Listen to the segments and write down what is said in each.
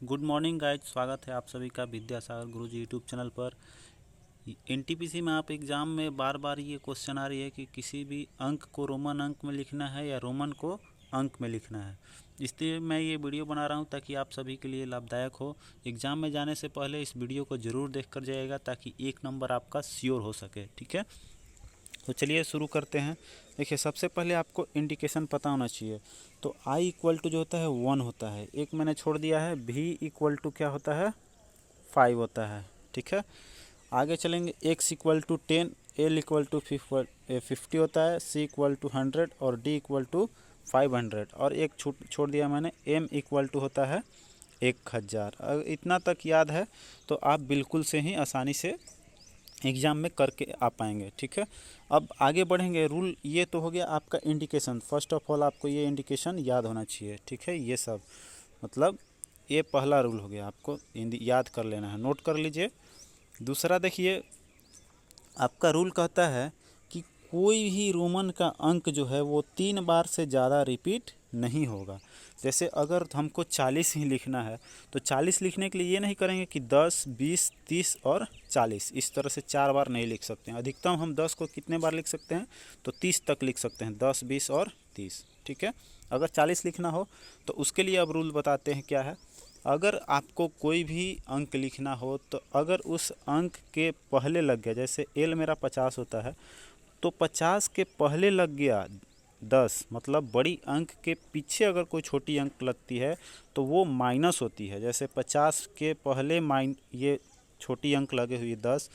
Good morning guys, स्वागत है आप सभी का विद्यासागर गुरुजी यूट्यूब चैनल पर। एनटीपीसी में आप एग्ज़ाम में बार बार ये क्वेश्चन आ रही है कि किसी भी अंक को रोमन अंक में लिखना है या रोमन को अंक में लिखना है। इसलिए मैं ये वीडियो बना रहा हूँ ताकि आप सभी के लिए लाभदायक हो। एग्ज़ाम में जाने से पहले इस वीडियो को ज़रूर देख कर जाइएगा ताकि 1 नंबर आपका श्योर हो सके। ठीक है, तो चलिए शुरू करते हैं। देखिए, सबसे पहले आपको इंडिकेशन पता होना चाहिए। तो I इक्वल टू जो होता है 1 होता है, एक मैंने छोड़ दिया है। V इक्वल टू क्या होता है 5 होता है। ठीक है, आगे चलेंगे। X equal to 10, L equal to 50 होता है, C इक्वल टू 100 और D इक्वल टू 500। और एक छोड़ दिया मैंने, M इक्वल टू होता है 1000। अगर इतना तक याद है तो आप बिल्कुल से ही आसानी से एग्ज़ाम में करके आ पाएंगे। ठीक है, अब आगे बढ़ेंगे। रूल ये तो हो गया आपका इंडिकेशन। फर्स्ट ऑफ ऑल आपको ये इंडिकेशन याद होना चाहिए। ठीक है, ये सब मतलब ये पहला रूल हो गया, आपको याद कर लेना है, नोट कर लीजिए। दूसरा देखिए, आपका रूल कहता है कि कोई भी रोमन का अंक जो है वो 3 बार से ज़्यादा रिपीट नहीं होगा। जैसे अगर हमको 40 ही लिखना है तो 40 लिखने के लिए ये नहीं करेंगे कि 10, 20, 30 और 40, इस तरह से 4 बार नहीं लिख सकते हैं। अधिकतम हम 10 को कितने बार लिख सकते हैं, तो 30 तक लिख सकते हैं, 10, 20 और 30। ठीक है, अगर 40 लिखना हो तो उसके लिए अब रूल बताते हैं क्या है। अगर आपको कोई भी अंक लिखना हो तो अगर उस अंक के पहले लग गया, जैसे एल मेरा 50 होता है तो 50 के पहले लग गया 10, मतलब बड़ी अंक के पीछे अगर कोई छोटी अंक लगती है तो वो माइनस होती है। जैसे 50 के पहले ये छोटी अंक लगे हुई 10,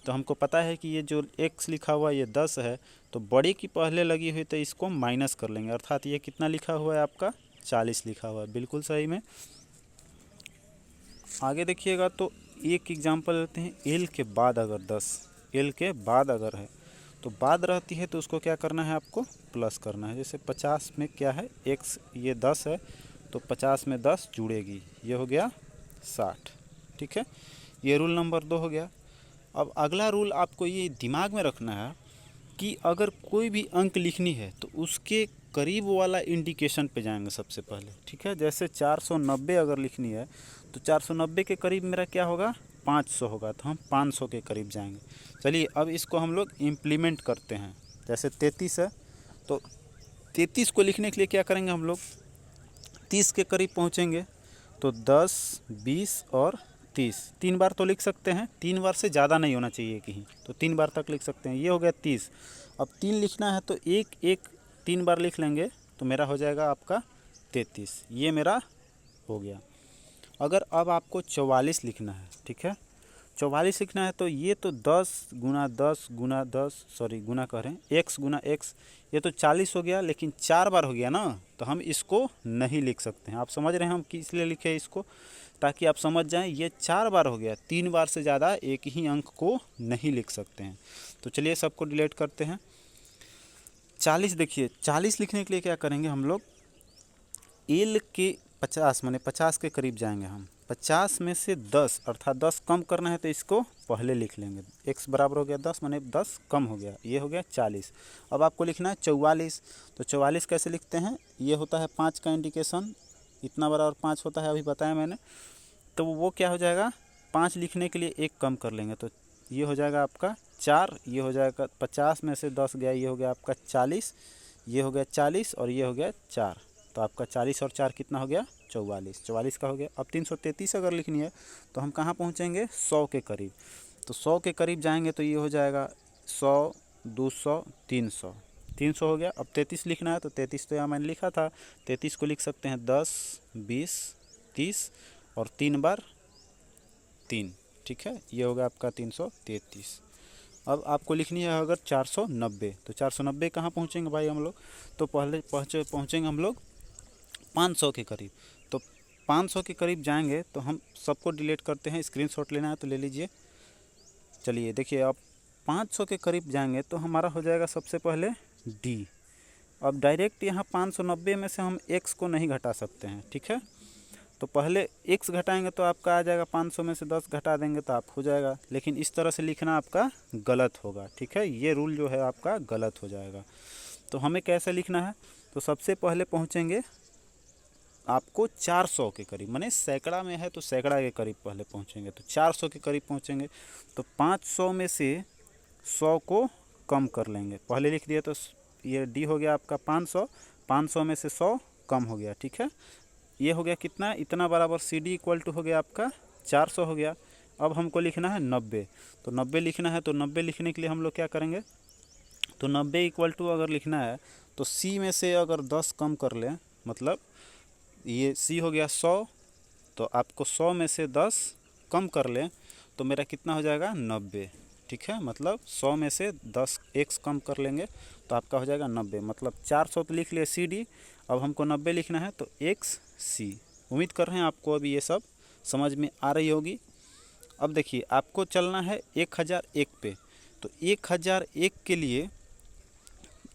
तो हमको पता है कि ये जो x लिखा हुआ ये 10 है, तो बड़ी की पहले लगी हुई तो इसको माइनस कर लेंगे, अर्थात ये कितना लिखा हुआ है आपका 40 लिखा हुआ है, बिल्कुल सही में। आगे देखिएगा तो एक एग्जांपल लेते हैं। एल के बाद अगर 10, एल के बाद अगर है तो बाद रहती है तो उसको क्या करना है, आपको प्लस करना है। जैसे 50 में क्या है x, ये 10 है तो 50 में 10 जुड़ेगी, ये हो गया 60। ठीक है, ये रूल नंबर 2 हो गया। अब अगला रूल आपको ये दिमाग में रखना है कि अगर कोई भी अंक लिखनी है तो उसके करीब वाला इंडिकेशन पे जाएंगे सबसे पहले। ठीक है, जैसे 490 अगर लिखनी है तो 490 के करीब मेरा क्या होगा, 500 होगा, तो हम 500 के करीब जाएंगे। चलिए अब इसको हम लोग इम्प्लीमेंट करते हैं। जैसे 33 है तो 33 को लिखने के लिए क्या करेंगे हम लोग, 30 के करीब पहुँचेंगे तो 10, 20 और 30, 3 बार तो लिख सकते हैं, 3 बार से ज़्यादा नहीं होना चाहिए कहीं, तो 3 बार तक लिख सकते हैं। ये हो गया 30। अब 3 लिखना है तो एक एक 3 बार लिख लेंगे तो मेरा हो जाएगा आपका 33, ये मेरा हो गया। अगर अब आपको 44 लिखना है, ठीक है, 44 लिखना है तो ये तो 10 गुना 10 गुना 10, सॉरी गुना कह रहे हैं, x गुना x, ये तो 40 हो गया, लेकिन 4 बार हो गया ना, तो हम इसको नहीं लिख सकते हैं। आप समझ रहे हैं हम किस लिए लिखे इसको, ताकि आप समझ जाएं ये 4 बार हो गया, 3 बार से ज़्यादा एक ही अंक को नहीं लिख सकते हैं। तो चलिए सबको डिलीट करते हैं। 40 देखिए, 40 लिखने के लिए क्या करेंगे हम लोग, एल के 50 माने 50 के करीब जाएंगे हम, 50 में से 10 अर्थात 10 कम करना है तो इसको पहले लिख लेंगे। x बराबर हो गया 10 माने 10 कम हो गया, ये हो गया 40। अब आपको लिखना है 44, तो 44 कैसे लिखते हैं, ये होता है 5 का इंडिकेशन, इतना बराबर 5 होता है, अभी बताया मैंने। तो वो क्या हो जाएगा, 5 लिखने के लिए एक कम कर लेंगे तो ये हो जाएगा आपका 4, ये हो जाएगा 50 में से 10 गया, ये हो गया आपका 40, ये हो गया 40 और ये हो गया 4, तो आपका 40 और 4 कितना हो गया 44, 44 का हो गया। अब 333 अगर लिखनी है तो हम कहाँ पहुँचेंगे, 100 के करीब, तो 100 के करीब जाएंगे तो ये हो जाएगा 100, 200, 300, 300 हो गया। अब 33 लिखना है तो 33 तो यहाँ मैंने लिखा था, 33 को लिख सकते हैं 10, 20, 30 और 3 बार 3। ठीक है, ये होगा आपका 333। अब आपको लिखनी है अगर 490, तो 490 कहाँ पहुँचेंगे भाई हम लोग, तो पहले पहुँचेंगे हम लोग 500 के करीब। तो 500 के करीब जाएंगे तो हम सबको डिलीट करते हैं, स्क्रीनशॉट लेना है तो ले लीजिए। चलिए देखिए, अब 500 के करीब जाएंगे तो हमारा हो जाएगा सबसे पहले डी। अब डायरेक्ट यहाँ 590 में से हम x को नहीं घटा सकते हैं, ठीक है, तो पहले x घटाएंगे तो आपका आ जाएगा, 500 में से 10 घटा देंगे तो आप हो जाएगा, लेकिन इस तरह से लिखना आपका गलत होगा। ठीक है, ये रूल जो है आपका गलत हो जाएगा। तो हमें कैसे लिखना है, तो सबसे पहले पहुँचेंगे आपको 400 के करीब, माने सैकड़ा में है तो सैकड़ा के करीब पहले पहुंचेंगे, तो 400 के करीब पहुंचेंगे। तो 500 में से 100 को कम कर लेंगे, पहले लिख दिए तो ये डी हो गया आपका 500, 500 में से 100 कम हो गया, ठीक है। ये हो गया कितना, इतना बराबर सी डी इक्वल टू हो गया आपका 400 हो गया। अब हमको लिखना है 90, तो 90 लिखना है, तो 90 लिखने के लिए हम लोग क्या करेंगे, तो 90 इक्वल टू अगर लिखना है तो सी में से अगर 10 कम कर लें, मतलब ये सी हो गया 100, तो आपको 100 में से 10 कम कर लें तो मेरा कितना हो जाएगा 90, ठीक है। मतलब 100 में से 10 एक्स कम कर लेंगे तो आपका हो जाएगा 90, मतलब 400 तो लिख लिए सी डी, अब हमको 90 लिखना है तो एक्स सी। उम्मीद कर रहे हैं आपको अभी ये सब समझ में आ रही होगी। अब देखिए आपको चलना है 1001 पे, तो 1001 के लिए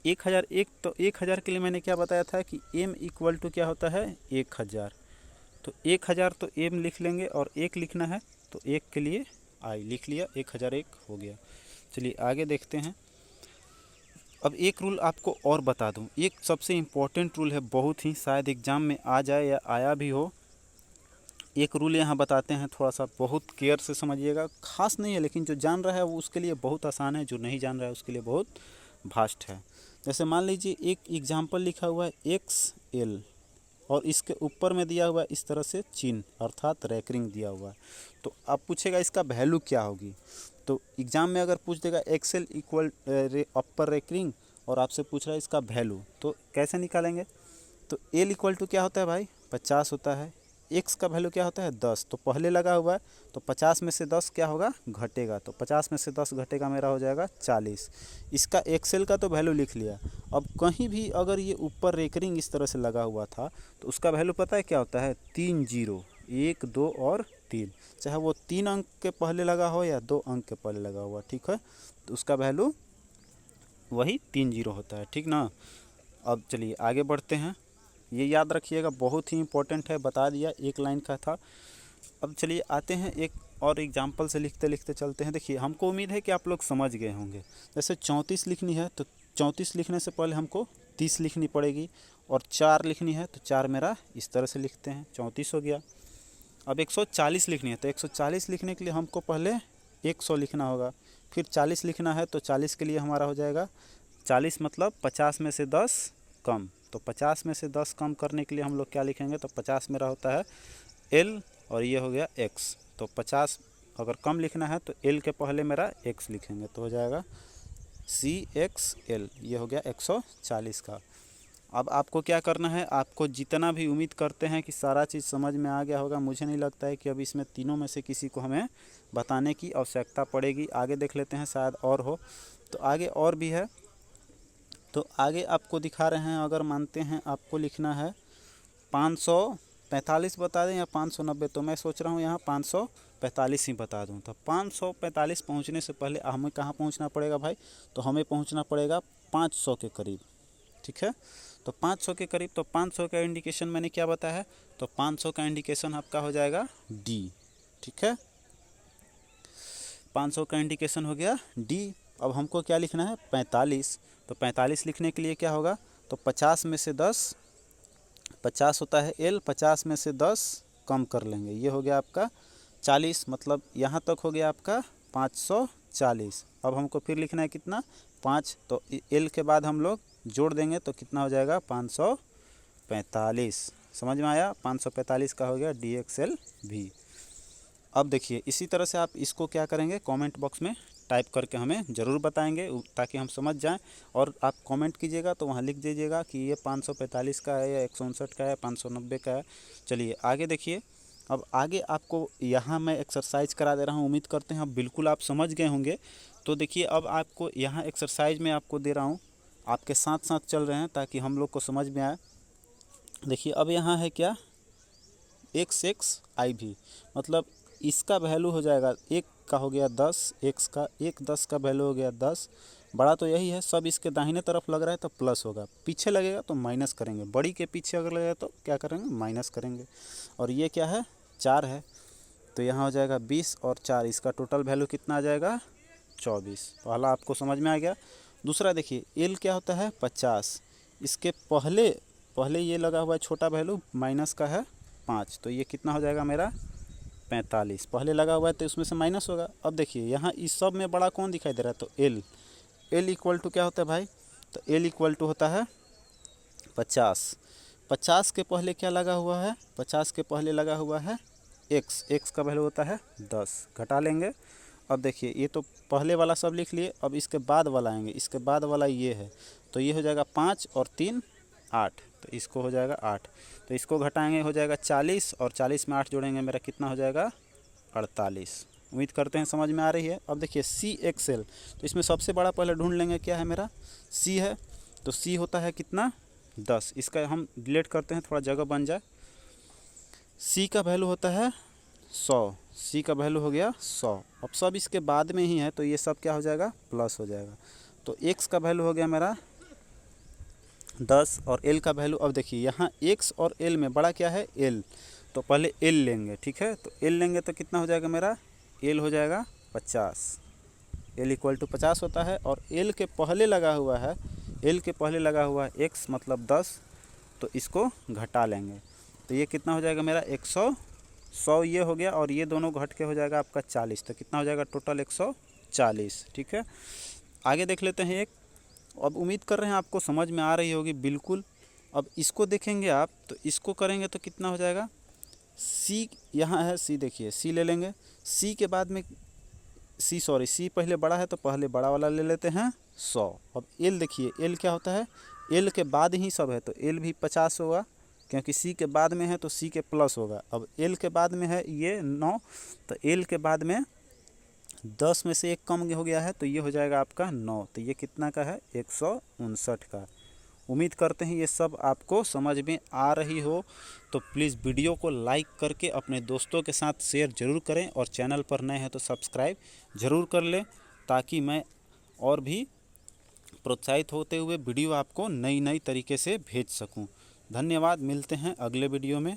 1001, तो 1000 के लिए मैंने क्या बताया था कि m इक्वल टू क्या होता है 1000, तो 1000 तो m लिख लेंगे और 1 लिखना है तो 1 के लिए i लिख लिया, 1001 हो गया। चलिए आगे देखते हैं। अब एक रूल आपको और बता दूं, एक सबसे इम्पोर्टेंट रूल है, बहुत ही शायद एग्ज़ाम में आ जाए या आया भी हो। एक रूल यहाँ बताते हैं, थोड़ा सा बहुत केयर से समझिएगा, खास नहीं है लेकिन जो जान रहा है वो उसके लिए बहुत आसान है, जो नहीं जान रहा है उसके लिए बहुत भास्ट है। जैसे मान लीजिए एक एग्जाम्पल लिखा हुआ है एक्स एल और इसके ऊपर में दिया हुआ है इस तरह से चिन्ह अर्थात रैकरिंग दिया हुआ है, तो आप पूछेगा इसका वैल्यू क्या होगी। तो एग्ज़ाम में अगर पूछ देगा एक्सेल इक्वल अपर रैकरिंग और आपसे पूछ रहा है इसका वैल्यू, तो कैसे निकालेंगे, तो एल इक्वल टू क्या होता है भाई 50 होता है, एक्स का वैल्यू क्या होता है 10, तो पहले लगा हुआ है तो 50 में से 10 क्या होगा घटेगा, तो 50 में से 10 घटेगा मेरा हो जाएगा 40। इसका एक्सेल का तो वैल्यू लिख लिया। अब कहीं भी अगर ये ऊपर रेकरिंग इस तरह से लगा हुआ था तो उसका वैल्यू पता है क्या होता है 3 जीरो, 1 2 और 3, चाहे वो 3 अंक के पहले लगा हो या 2 अंक के पहले लगा हुआ, ठीक है, तो उसका वैल्यू वही 3 जीरो होता है, ठीक ना। अब चलिए आगे बढ़ते हैं, ये याद रखिएगा बहुत ही इंपॉर्टेंट है, बता दिया, एक लाइन का था। अब चलिए आते हैं एक और एग्जाम्पल से लिखते लिखते चलते हैं। देखिए हमको उम्मीद है कि आप लोग समझ गए होंगे। जैसे 34 लिखनी है तो 34 लिखने से पहले हमको 30 लिखनी पड़ेगी, और 4 लिखनी है तो 4 मेरा इस तरह से लिखते हैं, 34 हो गया। अब 140 लिखनी है तो 140 लिखने के लिए हमको पहले 100 लिखना होगा, फिर 40 लिखना है तो 40 के लिए हमारा हो जाएगा 40, मतलब 50 में से 10 कम, तो 50 में से 10 कम करने के लिए हम लोग क्या लिखेंगे, तो 50 मेरा होता है L और ये हो गया X, तो 50 अगर कम लिखना है तो L के पहले मेरा X लिखेंगे तो हो जाएगा CXL, ये हो गया 140 का। अब आपको क्या करना है, आपको जितना भी उम्मीद करते हैं कि सारा चीज़ समझ में आ गया होगा, मुझे नहीं लगता है कि अब इसमें तीनों में से किसी को हमें बताने की आवश्यकता पड़ेगी। आगे देख लेते हैं, शायद और हो, तो आगे और भी है, तो आगे आपको दिखा रहे हैं। अगर मानते हैं आपको लिखना है 545 बता दें या 590, तो मैं सोच रहा हूँ यहाँ 545 ही बता दूँ। तो 545 पहुँचने से पहले हमें कहाँ पहुँचना पड़ेगा भाई, तो हमें पहुँचना पड़ेगा 500 के करीब, ठीक है। तो 500 के करीब, तो 500 का इंडिकेशन मैंने क्या बताया है, तो 500 का इंडिकेशन आपका हो जाएगा डी, ठीक है, 500 का इंडिकेशन हो गया डी। अब हमको क्या लिखना है 45, तो 45 लिखने के लिए क्या होगा, तो 50 में से 10, 50 होता है L, 50 में से 10 कम कर लेंगे, ये हो गया आपका 40, मतलब यहाँ तक हो गया आपका 540। अब हमको फिर लिखना है कितना 5, तो L के बाद हम लोग जोड़ देंगे तो कितना हो जाएगा 545। समझ में आया, 545 का हो गया DXLV। अब देखिए इसी तरह से आप इसको क्या करेंगे, कमेंट बॉक्स में टाइप करके हमें ज़रूर बताएंगे ताकि हम समझ जाएं, और आप कमेंट कीजिएगा तो वहाँ लिख दीजिएगा कि ये 545 का है या 159 का है, 590 का है। चलिए आगे देखिए। अब आगे आपको यहाँ मैं एक्सरसाइज करा दे रहा हूँ, उम्मीद करते हैं अब बिल्कुल आप समझ गए होंगे। तो देखिए अब आपको यहाँ एक्सरसाइज में आपको दे रहा हूँ, आपके साथ साथ चल रहे हैं ताकि हम लोग को समझ में आए। देखिए अब यहाँ है क्या XXIV, मतलब इसका वैल्यू हो जाएगा, एक का हो गया 10, एक्स का 10 का वैल्यू हो गया 10, बड़ा तो यही है, सब इसके दाहिने तरफ लग रहा है तो प्लस होगा, पीछे लगेगा तो माइनस करेंगे, बड़ी के पीछे अगर लगेगा तो क्या करेंगे माइनस करेंगे। और ये क्या है 4 है, तो यहाँ हो जाएगा 20 और 4, इसका टोटल वैल्यू कितना आ जाएगा 24। पहला आपको समझ में आ गया। दूसरा देखिए एल क्या होता है 50, इसके पहले पहले ये लगा हुआ है छोटा वैल्यू माइनस का है 5, तो ये कितना हो जाएगा मेरा 45। पहले लगा हुआ है तो उसमें से माइनस होगा। अब देखिए यहाँ इस सब में बड़ा कौन दिखाई दे रहा है, तो एल। एल इक्वल टू क्या होता है भाई, तो एल इक्वल टू होता है 50। 50 के पहले क्या लगा हुआ है, 50 के पहले लगा हुआ है एक्स। एक्स का वैल्यू होता है 10, घटा लेंगे। अब देखिए ये तो पहले वाला सब लिख लिए, अब इसके बाद वाला आएंगे, इसके बाद वाला ये है, तो ये हो जाएगा 5 और 3 8, तो इसको हो जाएगा 8। तो इसको घटाएंगे हो जाएगा 40, और 40 में 8 जोड़ेंगे मेरा कितना हो जाएगा 48। उम्मीद करते हैं समझ में आ रही है। अब देखिए सी एक्स एल, तो इसमें सबसे बड़ा पहले ढूंढ लेंगे, क्या है मेरा सी है, तो सी होता है कितना 10। इसका हम डिलीट करते हैं, थोड़ा जगह बन जाए। सी का वैल्यू होता है 100, सी का वैल्यू हो गया 100। अब सब इसके बाद में ही है, तो ये सब क्या हो जाएगा प्लस हो जाएगा। तो एक्स का वैल्यू हो गया मेरा 10 और एल का वैल्यू, अब देखिए यहाँ एक्स और एल में बड़ा क्या है एल, तो पहले एल लेंगे, ठीक है। तो एल लेंगे तो कितना हो जाएगा मेरा, एल हो जाएगा 50। एल इक्वल टू 50 होता है, और एल के पहले लगा हुआ है, एल के पहले लगा हुआ है एक्स मतलब 10, तो इसको घटा लेंगे, तो ये कितना हो जाएगा मेरा 100। 100 ये हो गया, और ये दोनों घट के हो जाएगा आपका 40, तो कितना हो जाएगा टोटल 140, ठीक है। आगे देख लेते हैं एक। अब उम्मीद कर रहे हैं आपको समझ में आ रही होगी बिल्कुल। अब इसको देखेंगे आप, तो इसको करेंगे तो कितना हो जाएगा, सी यहाँ है, सी देखिए, सी ले लेंगे। सी के बाद में सी पहले बड़ा है, तो पहले बड़ा वाला ले लेते हैं 100। अब एल देखिए, एल क्या होता है, एल के बाद ही सब है, तो एल भी 50 होगा, क्योंकि सी के बाद में है तो सी के प्लस होगा। अब एल के बाद में है ये 9, तो एल के बाद में 10 में से एक कम हो गया है, तो ये हो जाएगा आपका 9, तो ये कितना का है 159 का। उम्मीद करते हैं ये सब आपको समझ में आ रही हो, तो प्लीज़ वीडियो को लाइक करके अपने दोस्तों के साथ शेयर ज़रूर करें, और चैनल पर नए हैं तो सब्सक्राइब ज़रूर कर लें, ताकि मैं और भी प्रोत्साहित होते हुए वीडियो आपको नई नई तरीके से भेज सकूं। धन्यवाद, मिलते हैं अगले वीडियो में।